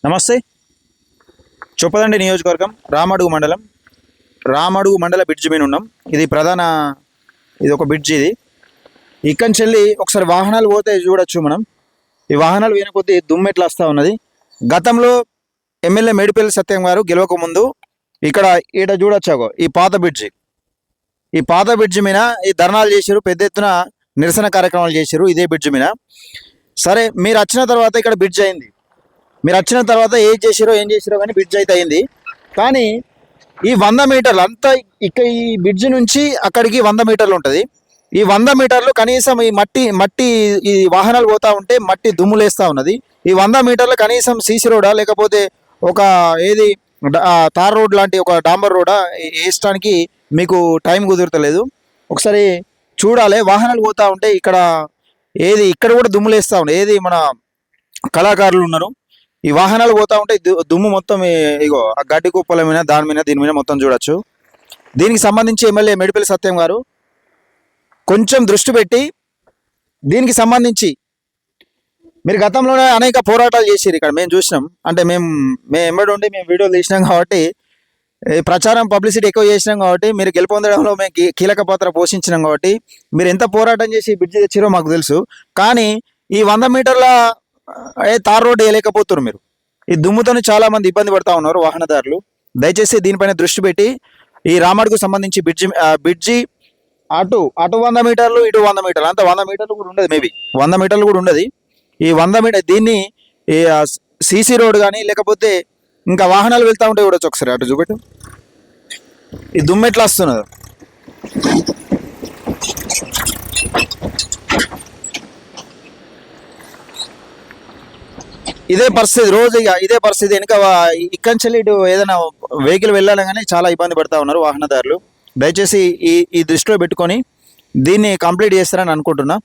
నమస్తే. చొప్పదండి నియోజకవర్గం రామడుగు మండల బ్రిడ్జ్ మీద ఉన్నాం. ఇది ఒక బ్రిడ్జ్. ఇక్కడి నుంచి వెళ్ళి ఒకసారి వాహనాలు పోతే చూడొచ్చు మనం. ఈ వాహనాలు పోయిన కొద్దీ దుమ్ము ఎట్లా వస్తూ ఉన్నది. గతంలో ఎమ్మెల్యే మేడిపల్లి సత్యం గారు గెలవక ముందు ఈడ చూడొచ్చాగో ఈ పాత బ్రిడ్జ్ మీద ఈ ధర్నాలు చేశారు, పెద్ద ఎత్తున నిరసన కార్యక్రమాలు చేశారు ఇదే బ్రిడ్జ్ మీద. సరే, మీరు వచ్చిన తర్వాత ఇక్కడ బ్రిడ్జ్ అయింది. మీరు వచ్చిన తర్వాత ఏం చేసిరో కానీ బ్రిడ్జ్ అయితే అయింది. కానీ ఈ 100 మీటర్లు అంతా ఈ బ్రిడ్జ్ నుంచి అక్కడికి 100 మీటర్లు ఉంటుంది. ఈ 100 మీటర్లు కనీసం ఈ మట్టి ఈ వాహనాలు పోతా ఉంటే మట్టి దుమ్ములేస్తూ ఉన్నది. ఈ 100 మీటర్లు కనీసం సీసీ రోడా లేకపోతే ఒక తార్ రోడ్ లాంటి ఒక డాంబర్ రోడా వేయడానికి మీకు టైం కుదురుతలేదు. ఒకసారి చూడాలి. వాహనాలు పోతా ఉంటే ఇక్కడ కూడా దుమ్ములేస్తూ ఉన్నాయి. మన కళాకారులు ఉన్నారు. ఈ వాహనాలు పోతా ఉంటే దుమ్ము మొత్తం ఇగో ఆ గడ్డి కుప్పల మీద దీని మీద మొత్తం చూడొచ్చు. దీనికి సంబంధించి ఎమ్మెల్యే మేడిపల్లి సత్యం గారు కొంచెం దృష్టి పెట్టి దీనికి సంబంధించి మీరు గతంలోనే అనేక పోరాటాలు చేసిరు. ఇక్కడ మేము చూసినాం. అంటే మేము ఎంబడి ఉండి మేము వీడియోలు తీసినాం కాబట్టి, ప్రచారం పబ్లిసిటీ ఎక్కువ చేసినాం కాబట్టి, మీరు గెలుపొందడంలో మేము కీలక పాత్ర పోషించినాం కాబట్టి మీరు ఎంత పోరాటం చేసి బ్రిడ్జ్ తెచ్చిరో మాకు తెలుసు. కానీ ఈ 100 మీటర్ల తార్ రోడ్డు వేయలేకపోతున్నారు మీరు. ఈ దుమ్ముతో చాలా మంది ఇబ్బంది పడతా ఉన్నారు వాహనదారులు. దయచేసి దీనిపైన దృష్టి పెట్టి ఈ రామడుకు సంబంధించి బ్రిడ్జి అటు 100 మీటర్లు ఇటు 100 మీటర్లు అంత 100 మీటర్లు కూడా ఉండదు. మేబీ 100 మీటర్లు కూడా ఉండదు. ఈ 100 మీటర్ దీన్ని సీసీ రోడ్ కానీ లేకపోతే ఇంకా వాహనాలు వెళ్తూ ఉంటే చూడొచ్చు. ఒకసారి అటు చూపెట్టు. ఈ దుమ్ము ఎట్లా వస్తున్నది. ఇదే పరిస్థితి రోజు ఇదే పరిస్థితి. ఇంకా ఇక్కడి నుంచి ఇటు ఏదైనా వెహికల్ వెళ్ళాలి కానీ చాలా ఇబ్బంది పడతా ఉన్నారు వాహనదారులు. దయచేసి ఈ దృష్టిలో పెట్టుకొని దీన్ని కంప్లీట్ చేస్తారని అనుకుంటున్నా.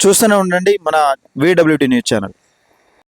చూస్తూనే ఉండండి మన VWT న్యూస్ ఛానల్.